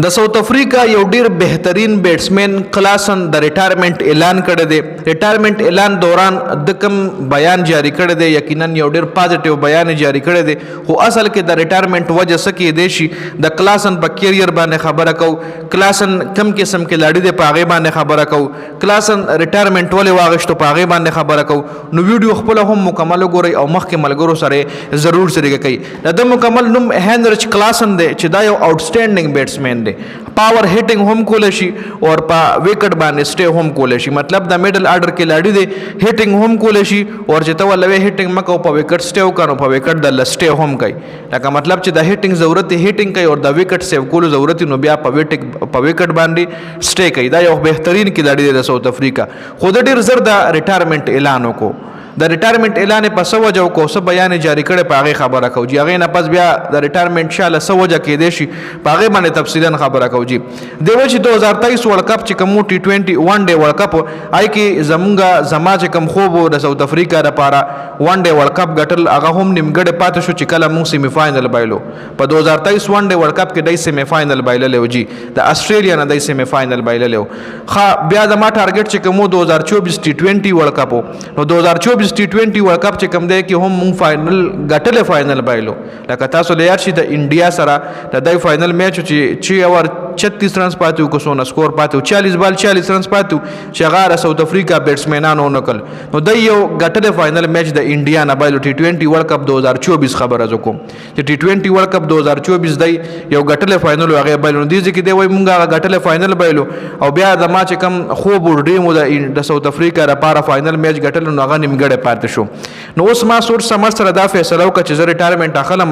د ساوث افریقا یو ډیر بهترین بیټسمن کلاسن د ریټایرمنټ اعلان کړی دی. ریټایرمنټ اعلان دوران د کوم بیان جاری کړی دی یقینا یو ډیر پازیټیو بیان جاری کړی دی، خو اصل کې د ریټایرمنټ وجه څه کېدای شي د کلاسن په کیریئر باندې خبره کو، کلاسن کم قسم کې لاړی دی په هغې باندې خبره کو، کلاسن ریټایرمنټ ولې واغشتو په هغې باندې خبره کو. نو ویډیو خپله هم مکمل وګورئ او مخکې ملګرو سره ضرور شریکه کوي. د ده مکمل نوم هینرچ کلاسن دی چې دا یو آؤټسټینډنګ بیټسمین دی. پاور هیټینګ هم کولی شي او په وکټ باندې سټې هم کولی شي، مطلب د میډل آرډر کې لاړی دی هیټینګ هم کولی شي او چې ته ولوي هیټینګ مکو په وکټ سټې وکړو په وکټ د لسټې هم کوي، لکه مطلب چې د هیټینګ ضرورت هیټینګ کوي او د وکټ سیو کولو ضرورت نو بیا په وکټ باندې سټې کوي. دا یو بهترین کھلاړي دی د ساوث افریقا. خو د ډیر زر د ریټایرمنټ اعلان وکړو. د ریټایرمنټ اعلان په څه وجه وکړو، څه بیان جاری کړی په هغې خبره کوو جي. هغې نه پس بیا د ریټایرمنټ شاله څه وجه کېدای شي په هغې باندې تفصیلا خبره کوو جي. دی وایي چې 2023 ورلډ کپ چې کوم T20 ون ډے ورلډ کپ هغې کې زما چې کوم خوب و د ساوث افریقا دپاره ون ډے ورلډ کپ ګټل هغه هم نیمګړی پاتې شو چې کله موږ سیمي فاینل بایلو. په 2023 ون ډے ورلډ کپ کې دی سیمي فاینل بایللی و جي، د اسټرالیا نه دی سیمي فاینل بایللی و. بیا زما ټارګټ چې کوم 2024 T20 ورلډ کپ نو 2024 T20 ورلډ کپ چې کوم دی کې هم مونږ فاینل ګټلې فاینل بایلو. لکه تاسو له یاد شي د انډیا سره د دی فاینل میچ چې اور 36 رنز پاتې و، که څونه سکور پاتې و 40 بال 40 رنز پاتې و چې هغه ساوث افریقا بیټسمینانو ونکړل. نو دی یو ګټلې فاینل میچ د انډیا نه بایلو T20 ورلډ کپ 2024 خبره زه کوم چې T20 ورلډ کپ 2024 دی یو ګټلې فاینل هغې بایلو. دې ځکه دی وایي مونږ هغه ګټلې فاینل بایلو او بیا زما چې کوم خوب و ډریم و د ساوث افریقا لپاره فاینل میچ ګټل نو هغه نیمګړی پاتې شو. نو اوس ما سوچ سمر سره دا فیصله وکړه چې زه ریټایرمنټ اخلم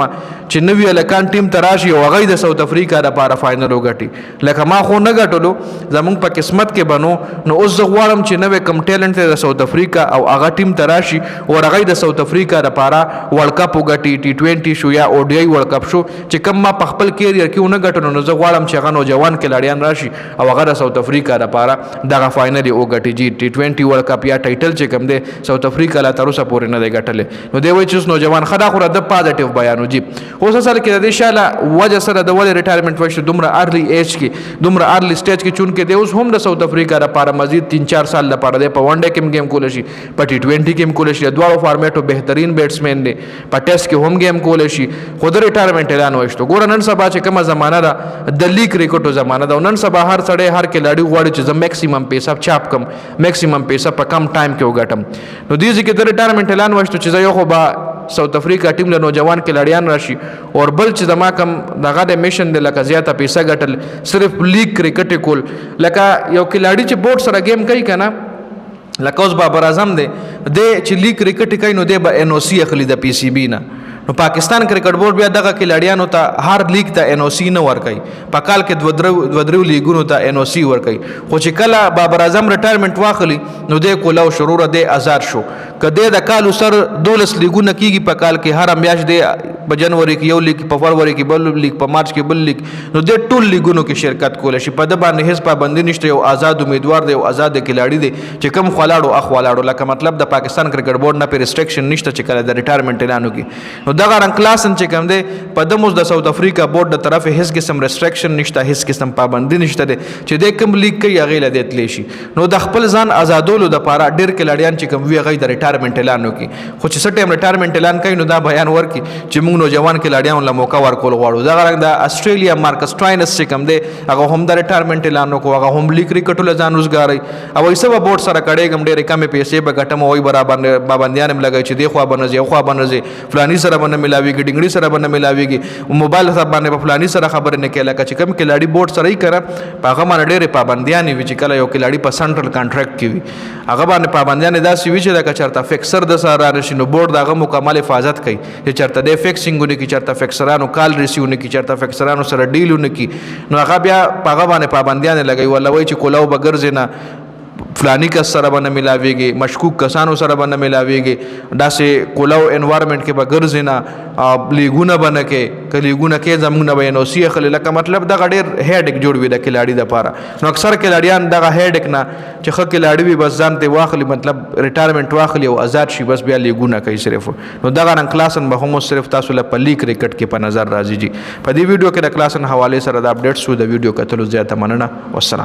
چې نوي هلکان ټیم ته راشي او هغوی د ساوث افریقا دپاره فاینل وګټي. لکه ما خو نه ګټلو، زمونږ په قسمت کې بنو. نو اوس زه غواړم چې نوی کم ټیلنټ دی د ساوث افریقا او هغه ټیم ته راشي او هغوی د ساوث افریقا دپاره ورلډ کپ وګټي، T20 شو یا ODI ورلډ کپ شو چې کم ما په خپل کیریئر کې ونه ګټلو. نو زه غواړم چې هغه نوجوان کھلاړیان راشي او هغه د ساوث افریقا دپاره دغه فاینل یې وګټي جي. T20 ورلډ کپ یا ټایټل چې کوم دی ساوث افریقا لا تر اوسه پورې نه دی ګټلی. نو دی وایي چې نوجوان ښه دا خو د پازیټیو بیان و جي. اوس اصل کې د دې شاله وجه سره د ولې ریټایرمنټ وشو دومره ارلی ایج کې دومره ارلی سټیج کې، چونکې دی اوس هم د ساوث افریقا لپاره مزید 3-4 سال لپاره دی په ون ډے کې هم گیم کولی شي، په T20 کې هم کولی شي. د دواړو فارمیټو بهترین بیټسمین دی، په ټیسټ کې هم گیم کولی شي. خو د ریټایرمنټ اعلان وشتو. ګوره نن سبا چې کومه زمانه ده د لیګ کرکټو زمانه ده او نن سبا هر سړی هر کھلاړي غواړي چې زه میکسیمم پیسه چاپ کم، میکسیمم پیسه په کم ټایم کې وګټم. نو دې ځکه د ریټایرمنټ اعلان وشتو چې زه یو خو به ساوث افریقا ټیم له نوجوان کھلاړیان راشي او بل چې زما کم دغه د میشن دی لکه زیاته پیسه ګټل صرف لیګ کرکټ کول. لکه یو کھلاړي چې بورډ سره گیم کوي که نه، لکه اوس بابر اعظم دی چې لیګ کرکټ کوي نو دی به NOC اخلي د PCB نه. نو پاکستان کرکټ بورډ بیا دغه کھلاړیانو ته هر لیګ ته NOC نه ورکوي، په کال کې دوه درو لیګونو ته NOC ورکوي. خو چې کله بابر اعظم ریټایرمنټ واخلي نو دی کولاو شروع دی آزاد شو. که دی د کالو سر 12 لیګونه کېږي په کال کې، هر میاشت دی په جنوري کې یو لیګ، په فروری کې بل لیګ، په مارچ کې بل لیګ، نو دی ټول لیګونو کې شرکت کولی شي. په ده باندې هېڅ پابندي نشته، یو آزاد امیدوار دی، یو آزاد کھلاړي دی چې کوم خوالاړو اخ والاړو. لکه مطلب د پاکستان کرکټ بورډ نه پې ریسټرکشن نشته چې کله د ریټایرمنټ اعلان وکړي. نو دغه رنګ کلاسن چې کوم دی په ده اوس د ساوث افریقا بورډ د طرفې هېڅ قسم ریسټرکشن نشته، هېڅ قسم پابندي نشته دی چې دی کوم لیګ کوي هغې له دی تلی شي. نو د خپل ځان آزادولو دپاره ډېر کھلاړیان چې کوم وي هغوی د ریټایرمنټ اعلان وکړي. خو چې څه ټایم ریټایرمنټ اعلان کوي نو دا بیان ورکړي چې موږ نوجوان کھلاړیانو له موقع ورکول غواړو. دغه رنګ د اسټرالیا مارکس ټواینس چې کوم دی هغه هم د ریټایرمنټ اعلان وکړو، هغه هم لیګ کرکټو له ځان روزګاروي او وایي څه به بورډ سره کړېږم ډېرې کمې پیسې به ګټم، وایي به راباندې پابندیان هم لګوي چې دې خوا به نه ځي او خوا به نه ځي، فلاني سره به نه ملاوېږي، ډنګړي سره به نه ملاوېږي، موبایل سره باندې به فلاني سره خبرې نه کوي. لکه چې کوم کھلاړي بورډ سره یې کړه په هغه باندې ډېرې پابندیانې وي چې کله یو کھلاړي په سنټرل کانټریکټ کې وي هغه باندې پابندیانې داسې وي چې لکه چېرته فکسر د سره راشي نو بورډ د هغه مکمل حفاظت کوي چې چېرته دی فکسینګ ونه کړي، چېرته فکسرانو کال ریسیو نه کړي، چېرته فکسرانو سره ډیل ونه کړي. نو هغه بیا په هغه باندې پابندیانې لګوي، ولا وایي چې کولاو به ګرځې نه فلانی کس سره به نه ملاویږي، مشکوک کسانو سره به نه ملاویږي، داسې کولاو انوایرمنټ کې به ګرځې نه، لیګونه به نه کې، که لیګونه کې زموږ نه به یې نوسي اخلي. لکه مطلب دغه ډېر هیډک جوړ وي د کلاړي دپاره. نو اکثر کلاړیان دغه هیډک نه چې ښه کلاړي وي بس ځان ته واخلي، مطلب ریټایرمنټ واخلي او آزاد شي، بس بیا لیګونه کوي صرف. نو دغه رنګ کلاسن به هم صرف تاسو له په لیک ریکټ کې په نظر راځي. جی په دې ویډیو کې د کلاسن حوالې سره د اپډیټ شو د ویډیو کتلو زیاته مننه. والسلام.